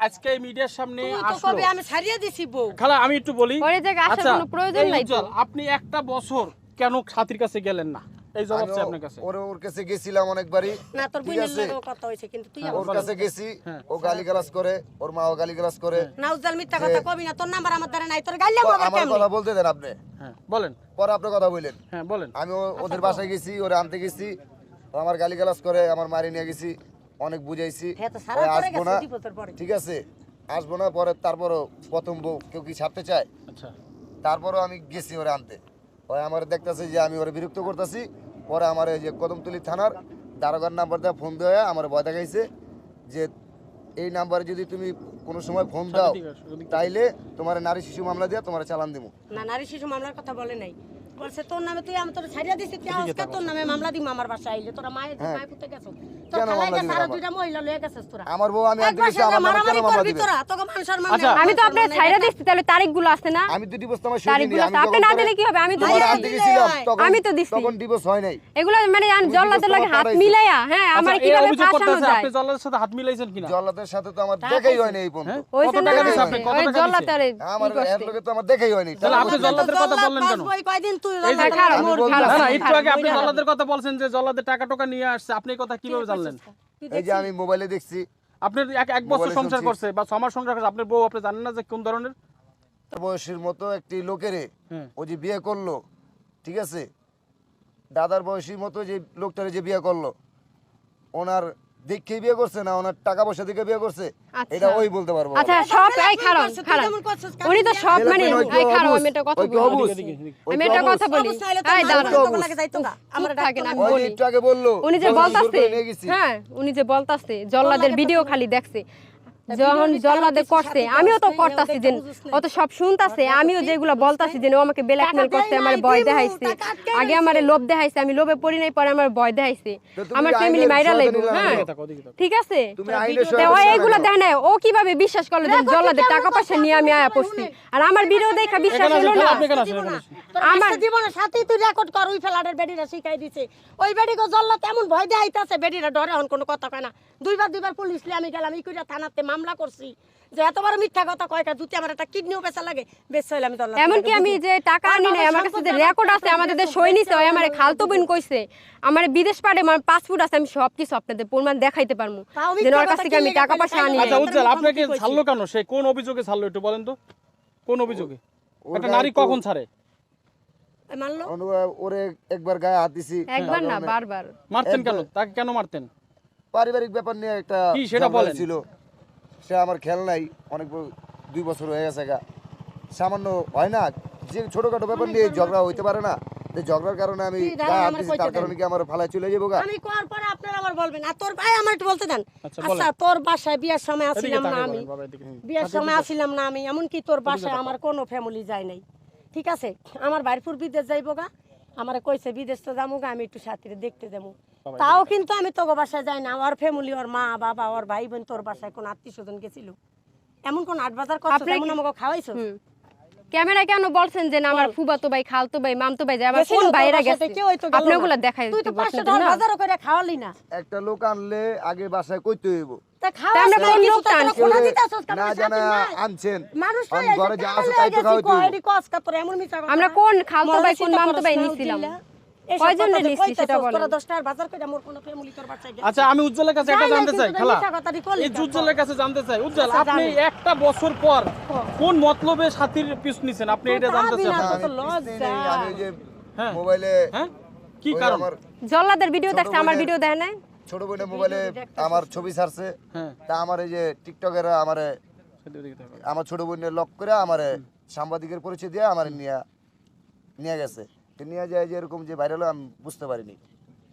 আজকে মিডিয়ার সামনে তুই তো আসলো কবে আমি ছাড়িয়ে দিছি বউ। খালা আমি একটু বলি পরে জায়গায় আসার আচ্ছা কোনো প্রয়োজন এই নাই তো। উজ্জ্বল, আপনি একটা বছর কেন সাথীর কাছে গেলেন না? এই জবাব চাই আপনার কাছে। ওর কাছে গেছিলাম অনেকবারই, না তোর ঠিক বোনের আছে? লগেও কথা হইছে কিন্তু তুই ওর আমার কাছে গেছি, হ্যাঁ। ও গালিগালাজ করে, ওর মাও গালিগালাজ করে। না উজ্জ্বল মিথ্যা কথা কবি না, তোর নাম্বার আমার দ্বারা নাই, তোর গাইলাম আবার আমার কেমনে? কথা বলতে দেন আপনি, হ্যাঁ বলেন, পরে আপনার কথা বললেন। হ্যাঁ বলেন। আমি ওদের বাসায় গেছি, ওরে আনতে গেছি, ও আমার গালিগালাজ করে, আমার মারি নিয়ে গেছি, অনেক বুঝাইছি, হ্যাঁ তো সারা ওই পরে আসবো গেছে না, দিবসের পরে। ঠিক আছে আসবো না। পরে তারপরও প্রথম বউ কেউ কি ছাড়তে চায়? আচ্ছা তারপরও আমি গেছি ওরে আনতে, ওই আমার দেখতেছে যে আমি ওরে বিরক্ত করতেছি। পরে আমার এই যে কদমতলী থানার দারোগার নাম্বার দিয়ে ফোন দেওয়া আমার ভয় দেখাইছে যে এই নাম্বারে যদি তুমি কোনো সময় ফোন দাও তাইলে তোমার নারী শিশু মামলা দিয়ে তোমার চালান দেবো। না নারী শিশু মামলার কথা বলে নাই, বলছে তোর নামে তুই আমি তোর ছাড়িয়ে দিছি, তুই আজকে তোর নামে মামলা দিম আমার বাসায় আইলে। তোরা মায়ের মায়ের পুতে গেছো, তোর কেন খালাই মামলা গেছে দিবেন আর আবার? দুইটা মহিলা লয়ে গেছিস তোরা। আমার বউ আমি আনতে একবার গেছি, সাথে আমার নামে কেন মারামারি মামলা করবি দিবেন? তোরা, তোকে মানুষের মামলা আচ্ছা, আমি তো আপনার ছাইরা দিচ্ছি, তাহলে তারিখগুলো আছে না? আমি তো ডিভোর্স তোমার শুনি তারিখগুলো আমি আপনি না দিলে কি হবে? আমি তো তোমার দিছি। আনতে গেছিলাম আমি তো দিছি। তখন ডিভোর্স হয় নাই। এগুলো মানে জল্লাদের লাগে হাত পাঠাইছে। মিলাইয়া, হ্যাঁ আমার আচ্ছা, এই কিভাবে অভিযোগ ফাঁসানো করতেছে যায়? আপনি জল্লাদের সাথে হাত মিলাইছেন কিনা? জল্লাদের সাথে তো আমার দেখাই হয়নি এই পর্যন্ত। হ্যাঁ? ওই কত জন্য টাকা না, দিছে আপনি? কত ওই টাকা জল্লাদের দিছে? আমার এর লগে তো আমার দেখাই হয়নি। তাহলে আপনি জল্লাদের কথা বললেন কেন? ওই কয়দিন তুই এই যে খারাপ, আমি মোর বলছি- খারাপ। না না একটু আগে আপনি জল্লাদের কথা বলছেন যে জল্লাদের টাকা টাকা নিয়ে আসছে, আপনি এই কথা কিভাবে জানলেন? এই যে আমি মোবাইলে দেখছি, আপনি এক বছর মোবাইলে সংসার শুনছি। করছে বা 6 মাস সংসার করছে, আপনার বউ আপনি জানেন না যে কোন ধরনের? বয়সের মতো একটি লোকেরে হ্যাঁ। ও যে বিয়ে করলো, ঠিক আছে, দাদার বয়সীর মতো যে লোকটারে যে বিয়ে করলো, ওনার দেখে বিয়ে করছে না ওনার টাকা পয়সা দেখে বিয়ে করছে, আচ্ছা। এটা ওই বলতে পারবো। আচ্ছা সব এই খারাপ খারাপ উনি তো সব মানে এই খারাপ। আমি একটা কথা বলি, আমি একটা কথা বলি, এই দাঁড়ান চুপ থাকেন, আমি ওই বলি। একটু আগে বললো উনি যে জোর বলতাছে, করে নিয়ে গেছি। হ্যাঁ উনি যে বলতাছে জল্লাদের ভিডিও খালি দেখছে, যখন জল্লাদে করছে আমিও তো করতাছি, যে ও তো সব শুনতাছে, আমিও যেগুলো বলতাছি যে ও আমাকে ব্ল্যাকমেল করছে, আমার ভয় দেখাইছে, আগে আমারে লোভ দেখাইছে, আমি লোভে পড়ি নাই, পরে আমার ভয় দেখাইছে, তো তুমি আমার ফ্যামিলি আইনের মাইরা সহায়তা লাইব। নিলা না হ্যাঁ কেন? ঠিক আছে, তুমি আইনের তো সহায়তা ও নিলা এইগুলো কেন? দেখ না, ও কিভাবে বিশ্বাস করলো যে জল্লাদের টাকা পয়সা নিয়ে আমি আয়া পড়ছি, আর আমার ভিডিও দেখা বিশ্বাস এখানে হলো আসেন, না। আপনি এখানে আসেন, এখানে আসেন। আমার জীবনের সাথেই তুই রেকর্ড কর, ওই ফেলাডের বেডিরা শিখাই দিছে, ওই বেডিকে জল্লা তেমন ভয় দেখাইতাছে, বেডিরা ডরে হন কোনো কথা কয় না। দুইবার পুলিশ লিয়ে আমি গেলাম, ই কইরা থানাতে মামলা করছি যে এত বড় মিথ্যা কথা কয়টা, যদি আমার একটা কিডনিও বেচা লাগে বেচা হইলে আমি জল্লা। এমনকি আমি যে টাকা আনি নাই, আমার কাছে যে রেকর্ড আছে, আমাদের যে সই নিছে, ওই আমার খালতো বোন কইছে আমার বিদেশ পাড়ে আমার পাসপোর্ট আছে, আমি সবকিছু আপনাদের প্রমাণ দেখাইতে পারমু তাও যে ওর মিথ্যা কাছ কথা থেকে আমি কি টাকা লেগে পয়সা গেলে আনি আচ্ছা নাই। উজ্জ্বল, আপনাকে ছাড়লো কেন? সে কোন অভিযোগে ছাড়লো একটু বলেন তো? কোন অভিযোগে? একটা নারী কখন ছাড়ে? মানলো ওরে একবার গায়ে হাত দিছি, একবার না তার কারণে বারবার। মারতেন কেন? তাকে কেন মারতেন? পারিবারিক ব্যাপার নিয়ে একটা কি সেটা ঝগড়া বলেন। ছিল, সে আমার খেয়াল নাই, অনেক 2 বছর হয়ে গেছে গা, সামান্য হয় না যে ছোটখাটো ব্যাপার নিয়ে ঝগড়া হইতে পারে না, যে ঝগড়ার কারণে আমি তুই দাঁড়া, গায়ে হাত আমার দিছি, কইতে তার দেন। কারণে কি আমার ফালায় চলে যাবো গা? আমি করার পরে আপনারা আবার বলবেন, আর তোর ভাই আমার একটু বলতে দেন। আচ্ছা, আচ্ছা তোর বাসায় বিয়ার সময় এদিকে আসিলাম না তাকিয়ে আমি, বলেন, বাবা এদিকে। বিয়ের সময় আসিলাম না আমি, এমনকি তোর বাসায় আমার কোনো ফ্যামিলি যায় নাই, ঠিক আছে? আমার বাড়িপুর বিদেশ যাইবো গা, আমার কইছে বিদেশ তো যাবো গা, আমি একটু সাথীরে দেখতে যাবো, তাও কিন্তু আমি তোর বাসায় যাই না। ওর ফ্যামিলি, ওর মা বাবা, ওর ভাই বোন তোর বাসায় কোন আত্মীয় স্বজন গেছিল? এমন কোন 8 বাজার করছো, আপনি এমন আমাকে খাওয়াইছো? ক্যামেরা কেন বলছেন যে না আমার ফুবাতো ভাই, খালতো ভাই, মামতো ভাই, যে আমার গেছিল কোন তোর ভাইরা বাসাতে, গেছে, কেউ হয়তো গেল আপনি না। ওগুলা দেখাই তুই তো দিতে 500 আপনাদের টাকার না। বাজারও করে খাওয়ালি না, একটা লোক আনলে আগে বাসায় কইতে হইব, তা আমরা খাওয়াস কোন না, কিছু লোকটা তো তোরা আনছি? খোলা দিতাছস, না কারণ জানা সাথী নাই। আনছেন, মানুষ তো আমি এই যে ঘরে যা আছে টাকা তাই তো লয়ে খাওয়াইতে গেছি, হইব। কয়ডি কষ্ট করে এমন মিছা কথা। আমরা কোন খালতো ভাই, কোন মনে মামতো ভাই চিন্তা নিছিলাম? করস না, এইসব কয়জনে কথা যে নিছি সেটা কইতাছস, বলেন। তোরা 10 টাকার বাজার করে মোর কোনো ফ্যামিলি তোর বাসায় গেছে। আচ্ছা আমি উজ্জ্বলের কাছে একটা যাই নাই, জানতে চাই, কিন্তু খালা মিথ্যা কথাটি করলি এই কেন? উজ্জ্বলের কাছে জানতে চাই, উজ্জ্বল আচ্ছা, আপনি জানি। একটা বছর পর কোন মতলবে সাথীর পিছ নিছেন আপনি এটা তুই জানতে ভাবি চাই না, আপনার। তো আমি লজ্জা। কিস্তি নেই, আমি ওই যে হ্যাঁ। মোবাইলে হ্যাঁ কি ওই কারণ? আমার জল্লাদের ভিডিও ছোট দেখছে, আমার বোনের- ভিডিও দেয় নাই? ছোট বোনের মোবাইলে আমার ছবি ছাড়ছে, হ্যাঁ তা আমার এই যে টিকটকেরা আমারে আমার ছোট বোনের লক করে আমারে সাংবাদিকের পরিচয় দিয়ে আমার নিয়ে গেছে, তো নিয়ে যায় যে এরকম যে ভাইরাল আমি বুঝতে পারিনি।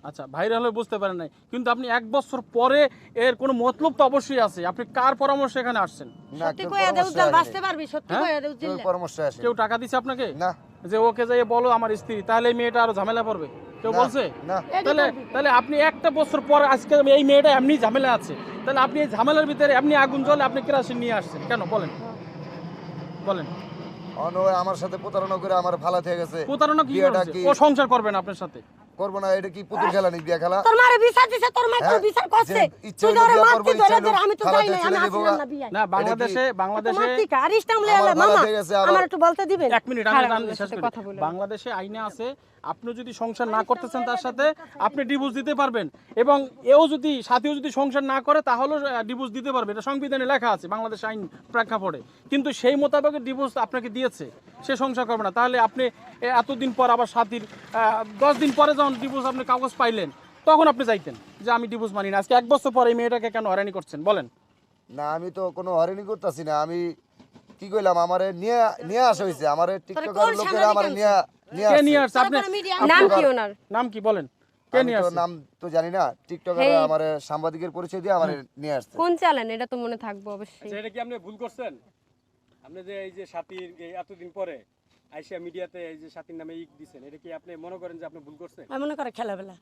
আচ্ছা ভাইরাল হলে বুঝতে পারেন নাই, কিন্তু আপনি 1 বছর পরে এর কোনো মতলব তো অবশ্যই আছে, আপনি কার পরামর্শে এখানে আসছেন? না সত্যি কেউ কইয়া দে পরামর্শে উজ্জ্বল, আসেনি। বাঁচতে পারবি, সত্যি হ্যাঁ? কইয়া দে কেউ উজ্জ্বল। পরামর্শে আসে কেউ টাকা দিছে আপনাকে না যে ওকে যাই বলো আমার স্ত্রী, তাহলে এই মেয়েটা আরো ঝামেলা পড়বে? কেউ না, বলছে? না তাহলে আপনি একটা বছর পর আজকে এই মেয়েটা এমনি ঝামেলা আছে, তাহলে আপনি এই ঝামেলার ভিতরে এমনি আগুন জ্বলে আপনি কেরাসিন নিয়ে আসছেন কেন বলেন? বলেন আমার সাথে প্রতারণা করে আমার ফালাতে গেছে। প্রতারণা কি বিয়েটা করেছে? কি ও সংসার করবে না আপনার সাথে? করবো না, এটা কি পুতুল খেলা নেই, বিয়া খেলা? তোর মারে বিচার দিছে, তোর মা তোর হ্যাঁ? বিচার করছে। যে ইচ্ছে তুই হইলো ধরে বিয়া মারতি করবো, ধরে ইচ্ছে ধরে, হইলো আমি তো ফালাতে যাই নাই, ছেড়ে আমি দিবো আসলাম গা। না বিয়ায়। না বাংলাদেশে মারতি কা? আরিশটা আমলে আমার এলা, মামা, ভালো হয়ে গেছে, আবার- আমার একটু বলতে দিবেন? এক মিনিট আমি খারাপ আমি মানুষের শেষ সাথে করি। কথা বলে। বাংলাদেশে আইনে আছে আপনি যদি সংসার না করতেছেন তার সাথে আপনি ডিভোর্স দিতে পারবেন, এবং এও যদি সাথীও যদি সংসার না করে তাহলেও ডিভোর্স দিতে পারবে, এটা সংবিধানে লেখা আছে বাংলাদেশ আইন প্রেক্ষাপটে। কিন্তু সেই মোতাবেক ডিভোর্স আপনাকে দিয়েছে, সে সংসার করবে না, তাহলে আপনি এতদিন পর আবার সাথীর 10 দিন পরে যখন ডিভোর্স আপনি কাগজ পাইলেন তখন আপনি চাইতেন যে আমি ডিভোর্স মানি না। আজকে 1 বছর পরে এই মেয়েটাকে কেন হয়রানি করছেন বলেন? না আমি তো কোনো হয়রানি করতেছি না, আমি কি কইলাম, আমারে নিয়ে নিয়ে আসা হয়েছে, আমারে টিকটকার লোকেরা আমারে নিয়ে নিয়ে কে আসছে। নিয়ে আসছে? আপনি তারপরে মিডিয়া নাম কি ওনার? নাম কি বলেন? কে আমি নিয়ে তো আসছে? নাম তো জানি না, টিকটকার এই- আমারে সাংবাদিকের পরিচয় দিয়ে আমারে নিয়ে আসছে। কোন চ্যানেল এটা তো মনে থাকবো অবশ্যই। এটা কি আপনি ভুল করছেন? আপনি যে এই যে সাথীর এই এতদিন পরে আইসা মিডিয়াতে এই যে সাথীর নামে দিছেন, এটা কি আপনি মনে করেন যে আপনি ভুল করছেন? আমি মনে করে খেলাবেলা।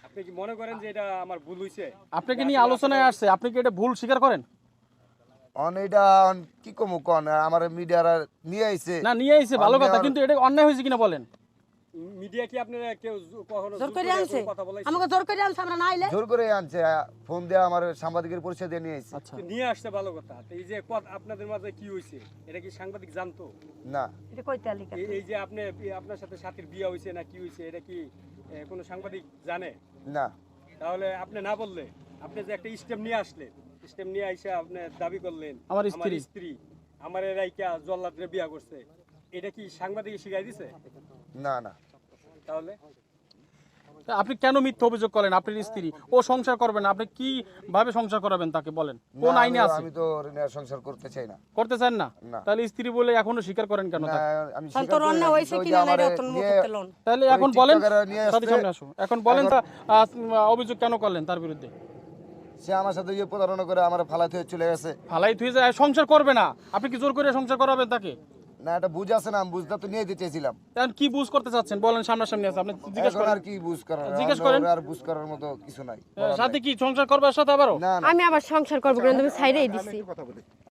আপনি কি মনে করেন যে এটা আমার ভুল হইছে? আপনাকে নিয়ে আলোচনায় আসছে, আপনি কি এটা ভুল স্বীকার করেন? এটা কি কমু কন, আমার মিডিয়ারা নিয়ে আইছে। না নিয়ে আইছে ভালো কথা, অন্যায়- কিন্তু এটা অন্যায় হয়েছে কিনা বলেন? মিডিয়া কি আপনারা কেউ কখনো জোর করে আনছে, কথা বলাইছে? আমাকে জোর করে আনছে, আমরা না আইলে জোর করে আনছে, ফোন দিয়ে আমার সাংবাদিকের পরিচয় দিয়ে নিয়ে আইছে। আচ্ছা নিয়ে আসছে ভালো কথা। তো এই যে আপনাদের মাঝে কি হইছে এটা কি সাংবাদিক জানতো? না এটা কইতে আলিকা। এই যে আপনি আপনার সাথে সাথীর বিয়ে হইছে না কি হইছে এটা কি কোনো সাংবাদিক জানে? না তাহলে আপনি না বললে, আপনি যে একটা স্টেপ নিয়ে আসলেন, স্টেপ নিয়ে আইসা আপনি দাবি করলেন আমার আমার স্ত্রী। স্ত্রী আমার রাইকা জল্লাদরে বিয়া করছে, এটা কি সাংবাদিক শিখাই দিছে? না না তাহলে আপনি কেন মিথ্যা অভিযোগ করেন? আপনার স্ত্রী ও সংসার করবে না, আপনি কি ভাবে সংসার করাবেন তাকে বলেন? কোন না, আইনে আছে? আমি তো ঋণের সংসার করতে চাই না। করতে চান না? না। তাহলে স্ত্রী বলে এখনো স্বীকার করেন কেন না, তাকে? আমি কারণ স্বীকার তোর করি অন্যায় না, হয়েছে কিন্তু ওই যে কিনা না আমারে এটা তোর মুখ নিয়ে- করতে লন। তাহলে ওই এখন বলেন, টিকটকাররা নিয়ে সাথে আসছে। সামনে আসো, এখন বলেন তা অভিযোগ কেন করলেন তার বিরুদ্ধে? সে আমার সাথে ইয়ে প্রতারণা করে আমার ফালাতে হয়ে চলে গেছে। ফালাই থুই যায় সংসার করবে না, আপনি কি জোর করে সংসার করাবেন তাকে? না এটা বুঝ আছে না, আমি বুঝটা তো নিয়ে দিতে চাইছিলাম। এখন কি বুঝ করতে চাচ্ছেন বলেন? সামনাসামনি আছে, আপনি জিজ্ঞেস এখন করেন। আর কি বুঝ করার, জিজ্ঞেস অন্য করেন। আর বুঝ করার মতো কিছু নাই। সাথে কি সংসার করবে এর সাথে আবারও? না না আমি আবার সংসার করবো কিন্তু আমি সাইডেই দিছি।